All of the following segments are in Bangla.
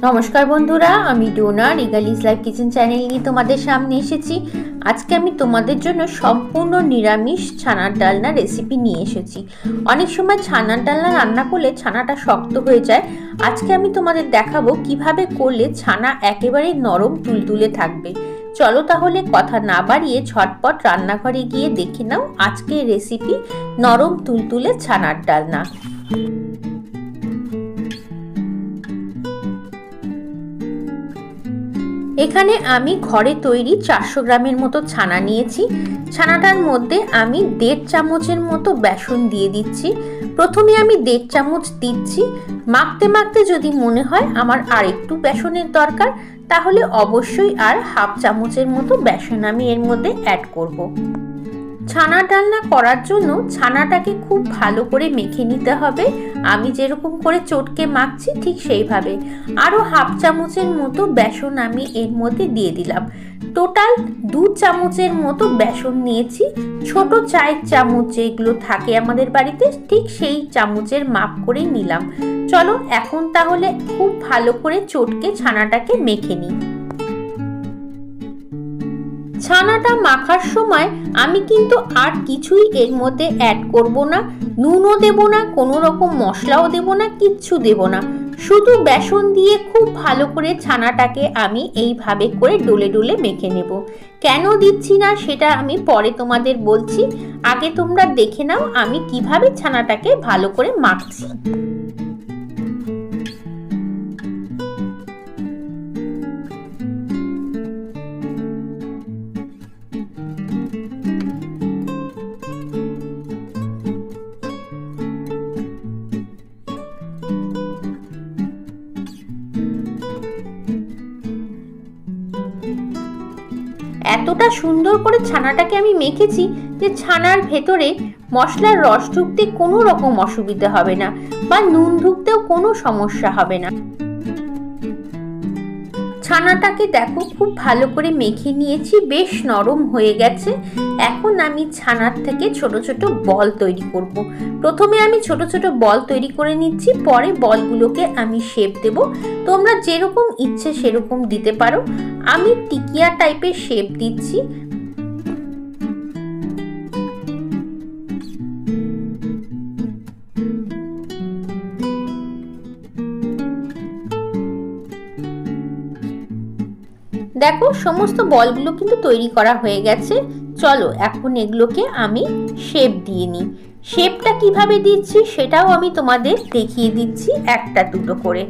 নমস্কার বন্ধুরা, আমি ডোনা রিগালিস লাইফ কিচেন চ্যানেল নিয়ে তোমাদের সামনে এসেছি। আজকে আমি তোমাদের জন্য সম্পূর্ণ নিরামিষ ছানার ডালনা রেসিপি নিয়ে এসেছি। অনেক সময় ছানার ডালনা রান্না করলে ছানাটা শক্ত হয়ে যায়। আজকে আমি তোমাদের দেখাবো কিভাবে করলে ছানা একেবারে নরম তুলতুলে থাকবে। চলো তাহলে কথা না বাড়িয়ে ঝটপট রান্নাঘরে গিয়ে দেখে নাও আজকের রেসিপি নরম তুলতুলে ছানার ডালনা। এখানে আমি ঘরে তৈরি 400 গ্রামের মতো ছানা নিয়েছি। ছানাটার মধ্যে আমি 1.5 চামচের মতো বেসন দিয়ে দিচ্ছি। প্রথমে আমি 1.5 চামচ দিচ্ছি। মাখতে মাখতে যদি মনে হয় আমার আর একটু বেসনের দরকার, তাহলে অবশ্যই আর 1/2 চামচের মতো বেসন আমি এর মধ্যে অ্যাড করব। ছানা ডালনা করার জন্য ছানাটাকে খুব ভালো করে মেখে নিতে হবে। আমি যেরকম করে চটকে মাখছি ঠিক সেইভাবে। আরও 1/2 চামচের মতো বেসন আমি এর মধ্যে দিয়ে দিলাম। টোটাল 2 চামচের মতো বেসন নিয়েছি। ছোট চায়ের চামচ যেগুলো থাকে আমাদের বাড়িতে ঠিক সেই চামচের মাপ করে নিলাম। চলো এখন তাহলে খুব ভালো করে চটকে ছানাটাকে মেখে নিই। ছানাটা মাখার সময় আমি কিন্তু আর কিছুই এর মধ্যে অ্যাড করব না। নুনও দেব না, কোনো রকম মশলাও দেব না, কিচ্ছু দেব না। শুধু বেসন দিয়ে খুব ভালো করে ছানাটাকে আমি এইভাবে করে ডলে ডলে মেখে নেব। কেন দিচ্ছি না সেটা আমি পরে তোমাদের বলছি। আগে তোমরা দেখে নাও আমি কিভাবে ছানাটাকে ভালো করে মাখছি। এতটা সুন্দর করে ছানাটাকে আমি মেখেছি যে ছানার ভেতরে মশলার রস ঢুকতে কোনো রকম অসুবিধা হবে না বা নুন ঢুকতেও কোনো সমস্যা হবে না। ছানাটাকে দেখো খুব ভালো করে মেখে নিয়েছি, বেশ নরম হয়ে গেছে। এখন আমি ছানার থেকে ছোট ছোট বল তৈরি করব। প্রথমে আমি ছোট ছোট বল তৈরি করে নিচ্ছি, পরে বলগুলোকে আমি শেপ দেব। তোমরা যেরকম ইচ্ছে সেরকম দিতে পারো। আমি টিকিয়া টাইপের শেপ দিচ্ছি। দেখো সমস্ত বলগুলো কিন্তু তৈরি করা হয়ে গেছে। চলো এখন এগুলোকে আমি শেপ দিয়ে নিই। শেপটা কিভাবে দিচ্ছি সেটাও আমি তোমাদের দেখিয়ে দিচ্ছি একটা দুটো করে।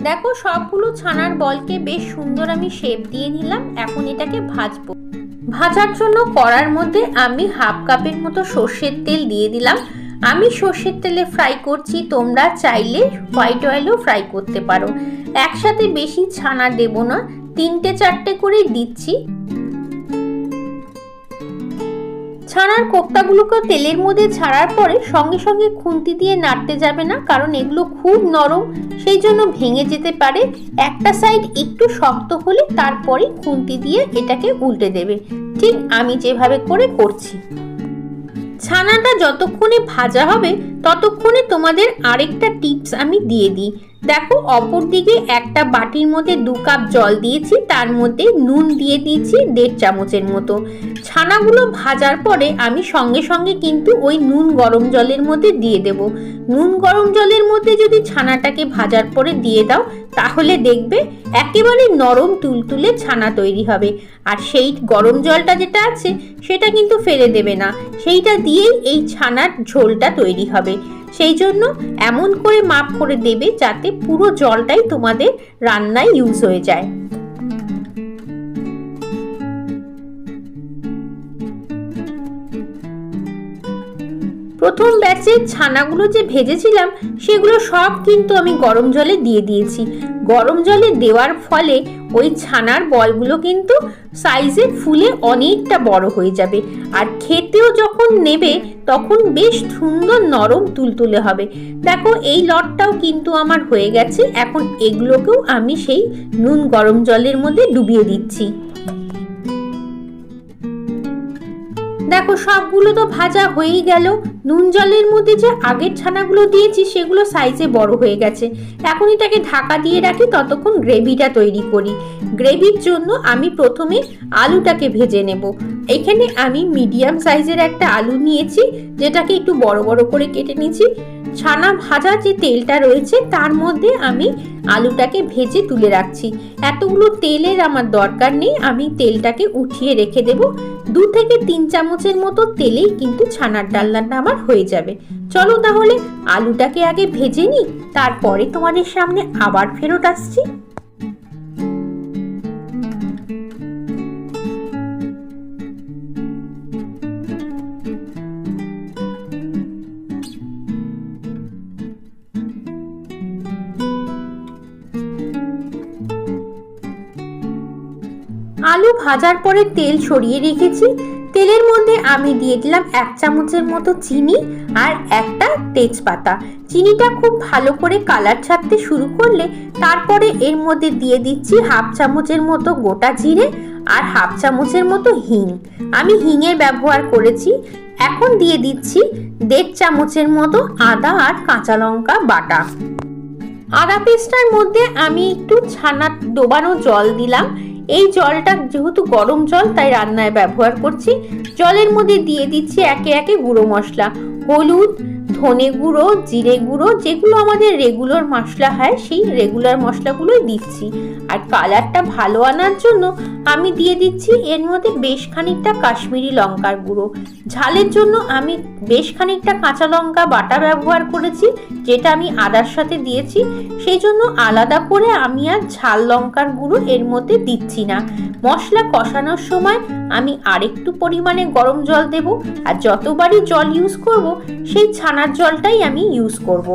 দেখো সবগুলো ছানার বলকে বেশ সুন্দর আমি শেপ দিয়ে নিলাম। এখন এটাকে ভাজবো। ভাজার জন্য কড়ার মধ্যে আমি 1/2 কাপের মতো সর্ষের তেল দিয়ে দিলাম। আমি সর্ষের তেলে ফ্রাই করছি, তোমরা চাইলে হোয়াইট অয়েলও ফ্রাই করতে পারো। একসাথে বেশি ছানা দেব না, 3-4টে করে দিচ্ছি। ছানার কোপ্তাগুলোকে তেলের মধ্যে ছাড়ার পরে সঙ্গে সঙ্গে খুন্তি দিয়ে নাড়তে যাবে না, কারণ এগুলো খুব নরম, সেই জন্য ভেঙে যেতে পারে। একটা সাইড একটু শক্ত হলে তারপরে খুন্তি দিয়ে এটাকে উল্টে দেবে, ঠিক আমি যেভাবে করে করছি। ছানাটা যতক্ষণে ভাজা হবে ততক্ষণে তোমাদের আরেকটা টিপস আমি দিয়ে দিই। দেখো অপর দিকে একটা বাটির মধ্যে 2 কাপ জল দিয়েছি, তার মধ্যে নুন দিয়ে দিয়েছি 1.5 চামচের মতো। ছানাগুলো ভাজার পরে আমি সঙ্গে সঙ্গে কিন্তু ওই নুন গরম জলের মধ্যে দিয়ে দেব। নুন গরম জলের মধ্যে যদি ছানাটাকে ভাজার পরে দিয়ে দাও তাহলে দেখবে একেবারে নরম তুলতুলে ছানা তৈরি হবে। আর সেই গরম জলটা যেটা আছে সেটা কিন্তু ফেলে দেবে না, সেইটা দিয়েই এই ছানার ঝোলটা তৈরি হবে। সেই জন্য এমন করে মাপ করে দেবে যাতে পুরো জলটাই তোমাদের রান্নায় ইউজ হয়ে যায়। প্রথম ব্যাচের ছানাগুলো যে ভেজেছিলাম সেগুলো সব কিন্তু আমি গরম জলে দিয়ে দিয়েছি। গরম জলে দেওয়ার ফলে ওই ছানার বলগুলো কিন্তু সাইজে ফুলে অনেকটা বড় হয়ে যাবে, আর খেতেও যখন নেবে তখন বেশ সুন্দর নরম তুলতুলে হবে। দেখো এই লটটাও কিন্তু আমার হয়ে গেছে। এখন এগুলোকেও আমি সেই নুন গরম জলের মধ্যে ডুবিয়ে দিচ্ছি। দেখো সবগুলো তো ভাজা হয়েই গেল। নুন জলের মধ্যে যে আগের ছানাগুলো দিয়েছি সেগুলো সাইজে বড় হয়ে গেছে। এখন এটাকে ঢাকা দিয়ে রাখি, ততক্ষণ গ্রেভিটা তৈরি করি। গ্রেভির জন্য আমি প্রথমে আলুটাকে ভেজে নেব। এখানে আমি মিডিয়াম সাইজের একটা আলু নিয়েছি, যেটাকে একটু বড় বড় করে কেটে নিয়েছি। ছানা ভাজা যে তেলটা রয়েছে তার মধ্যে আমি আলুটাকে ভেজে তুলে রাখছি। এতগুলো তেলের আমার দরকার নেই, আমি তেলটাকে উঠিয়ে রেখে দেব। 2 থেকে 3 চামচের মতো তেলেই কিন্তু ছানার ডালনাটা আমার হয়ে যাবে। চলো তাহলে আলুটাকে আগে ভেজে নিই, তারপরে তোমাদের সামনে আবার ফেরত আসছি। আলু ভাজার পরে তেল সরিয়ে রেখেছি। তেলের মধ্যে আমি দিয়ে দিলাম 1 চামচের মতো চিনি আর একটা তেজপাতা। চিনিটা খুব ভালো করে কালার ছাড়তে শুরু করলে তারপরে এর মধ্যে দিয়ে দিচ্ছি 1/2 চামচের মতো গোটা জিরে আর 1/2 চামচের মতো হিং। আমি হিঙের ব্যবহার করেছি। এখন দিয়ে দিচ্ছি 1.5 চামচের মতো আদা আর কাঁচা লঙ্কা বাটা। আদা পেস্টটার মধ্যে আমি একটু ছানা ডোবানো জল দিলাম। এই জলটা যেহেতু গরম জল তাই রান্নায় ব্যবহার করছি। জলের মধ্যে দিয়ে দিচ্ছি একে একে গুঁড়ো মশলা, হলুদ, ধনে গুঁড়ো, জিরে গুঁড়ো, যেগুলো আমাদের রেগুলার মশলা হয় সেই রেগুলার মশলাগুলোই দিচ্ছি। আর কালারটা ভালো আনার জন্য আমি দিয়ে দিচ্ছি এর মধ্যে বেশ খানিকটা কাশ্মীরি লঙ্কার গুঁড়ো। ঝালের জন্য আমি বেশ খানিকটা কাঁচা লঙ্কা বাটা ব্যবহার করেছি, যেটা আমি আদার সাথে দিয়েছি। সেই জন্য আলাদা করে আমি আর ঝাল লঙ্কার গুঁড়ো এর মধ্যে দিচ্ছি না। মশলা কষানোর সময় আমি আরেকটু পরিমাণে গরম জল দেব, আর যতবারই জল ইউজ করব সেই ছানার জলটাই আমি ইউজ করব।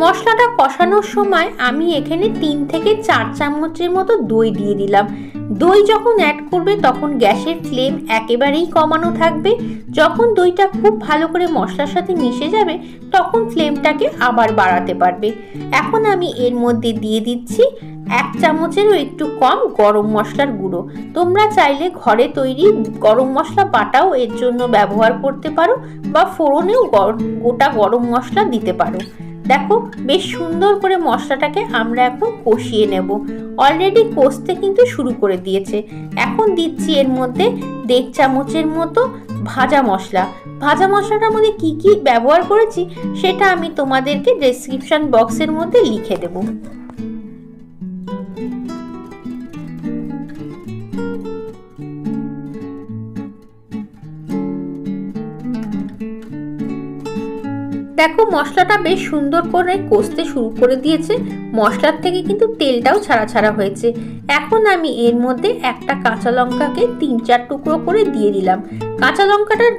মশলাটা কষানোর সময় আমি এখানে 3 থেকে 4 চামচের মতো দই দিয়ে দিলাম। দই যখন অ্যাড করবে তখন গ্যাসের ফ্লেম একেবারেই কমানো থাকবে। যখন দইটা খুব ভালো করে মশলার সাথে মিশে যাবে তখন ফ্লেমটাকে আবার বাড়াতে পারবে। এখন আমি এর মধ্যে দিয়ে দিচ্ছি 1 চামচেরও একটু কম গরম মশলার গুঁড়ো। তোমরা চাইলে ঘরে তৈরি গরম মশলা বাটাও এর জন্য ব্যবহার করতে পারো, বা ফোড়নেও গোটা গরম মশলা দিতে পারো। দেখো বেশ সুন্দর করে মশলাটাকে আমরা এখন কষিয়ে নেব। অলরেডি কষতে কিন্তু শুরু করে দিয়েছে। এখন দিচ্ছি এর মধ্যে 1.5 চামচের মতো ভাজা মশলা। ভাজা মশলাটার মধ্যে কি কি ব্যবহার করেছি সেটা আমি তোমাদেরকে ডেসক্রিপশন বক্সের মধ্যে লিখে দেবো। দেখো মশলাটা বেশ সুন্দর করে কষতে শুরু করে দিয়েছে। মশলার থেকে কিন্তু তেলটাও ছাড়া ছাড়া হয়েছে। এখন আমি এর মধ্যে একটা কাঁচা লঙ্কাকে 3-4 টুকরো করে দিয়ে দিলাম। কাঁচা লঙ্কাটার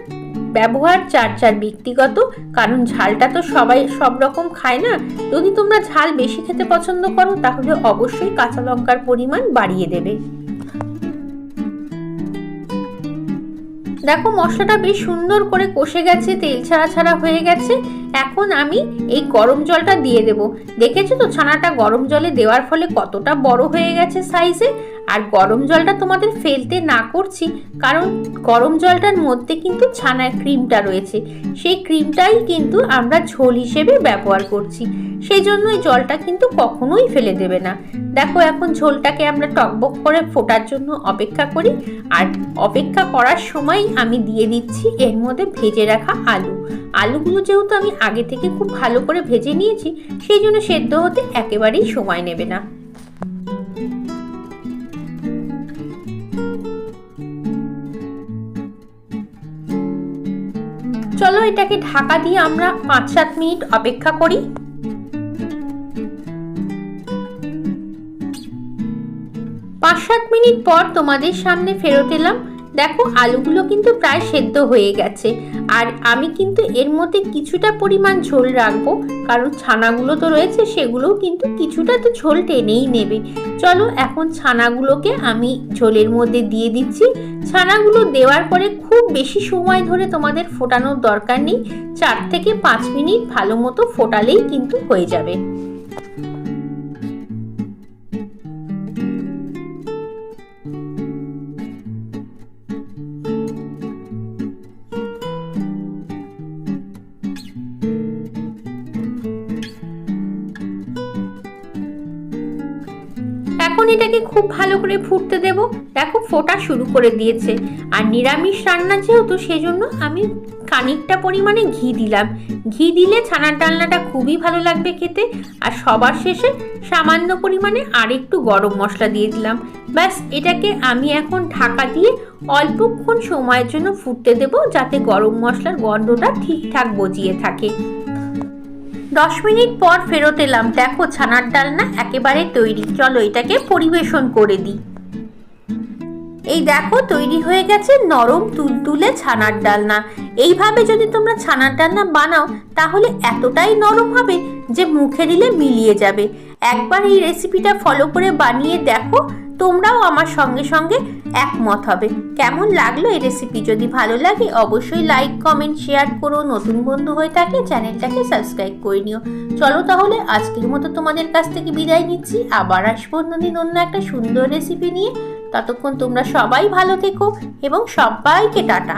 ব্যবহার যার যার ব্যক্তিগত, কারণ ঝালটা তো সবাই সব রকম খায় না। যদি তোমরা ঝাল বেশি খেতে পছন্দ করো তাহলে অবশ্যই কাঁচা লঙ্কার পরিমাণ বাড়িয়ে দেবে। দেখো মশলাটা বেশ সুন্দর করে কষে গেছে, তেল ছাড়া ছাড়া হয়ে গেছে। এখন আমি এই গরম জলটা দিয়ে দেব। দেখেছো তো ছানাটা গরম জলে দেওয়ার ফলে কতটা বড় হয়ে গেছে সাইজে। আর গরম জলটা তোমাদের ফেলতে না করছি, কারণ গরম জলটার মধ্যে কিন্তু ছানার ক্রিমটা রয়েছে। সেই ক্রিমটাই কিন্তু আমরা ঝোল হিসেবে ব্যবহার করছি, সেই জন্য এই জলটা কিন্তু কখনোই ফেলে দেবে না। দেখো এখন ঝোলটাকে আমরা টকবক করে ফোটার জন্য অপেক্ষা করি। আর অপেক্ষা করার সময় আমি দিয়ে দিচ্ছি এর মধ্যে ভেজে রাখা আলু। আলুগুলো যেহেতু আমি আগে থেকে খুব ভালো করে ভেজে নিয়েছি, সেই জন্য সেদ্ধ হতে একেবারেই সময় নেবে না। চলো এটাকে ঢাকা দিয়ে আমরা 5-7 মিনিট অপেক্ষা করি। 5-7 মিনিট পর তোমাদের সামনে ফেরত এলাম। দেখো আলুগুলো কিন্তু প্রায় সেদ্ধ হয়ে গেছে। আর আমি কিন্তু এর মধ্যে কিছুটা পরিমাণ ঝোল রাখবো, কারণ ছানাগুলো তো রয়েছে, সেগুলোও কিন্তু কিছুটা তো ঝোল টেনেই নেবে। চলো এখন ছানাগুলোকে আমি ঝোলের মধ্যে দিয়ে দিচ্ছি। ছানাগুলো দেওয়ার পরে খুব বেশি সময় ধরে তোমাদের ফোটানোর দরকার নেই, 4 থেকে 5 মিনিট ভালো মতো ফোটালেই কিন্তু হয়ে যাবে। এখন এটাকে খুব ভালো করে ফুটতে দেব। দেখো ফোটা শুরু করে দিয়েছে। আর নিরামিষ রান্না যেহেতু, সেজন্য আমি খানিকটা পরিমাণে ঘি দিলাম। ঘি দিলে ছানার ডালনাটা খুবই ভালো লাগবে খেতে। আর সবার শেষে সামান্য পরিমাণে আর একটু গরম মশলা দিয়ে দিলাম। ব্যাস, এটাকে আমি এখন ঢাকা দিয়ে অল্পক্ষণ সময়ের জন্য ফুটতে দেব, যাতে গরম মশলার গন্ধটা ঠিকঠাক বজিয়ে থাকে। 10 মিনিট পর ফেরত এলাম। দেখো ছানার ডালনা একেবারে তৈরি। চলো এটাকে পরিবেশন করে দিই। এই দেখো তৈরি হয়ে গেছে নরম তুলতুলে ছানার ডালনা। এইভাবে যদি তোমরা ছানার ডালনা বানাও তাহলে এতটাই নরম হবে যে মুখে দিলে মিলিয়ে যাবে। একবার এই রেসিপিটা ফলো করে বানিয়ে দেখো, তোমরাও আমার সঙ্গে সঙ্গে একমত হবে। কেমন লাগলো এই রেসিপি? যদি ভালো লাগে অবশ্যই লাইক, কমেন্ট, শেয়ার করো। নতুন বন্ধু হয়ে থাকলে চ্যানেলটাকে সাবস্ক্রাইব করে নিও। চলো তাহলে আজকের মতো তোমাদের কাছ থেকে বিদায় নিচ্ছি। আবার আসবো অন্য একটা সুন্দর রেসিপি নিয়ে। ততক্ষণ তোমরা সবাই ভালো থেকো এবং সবাইকে টাটা।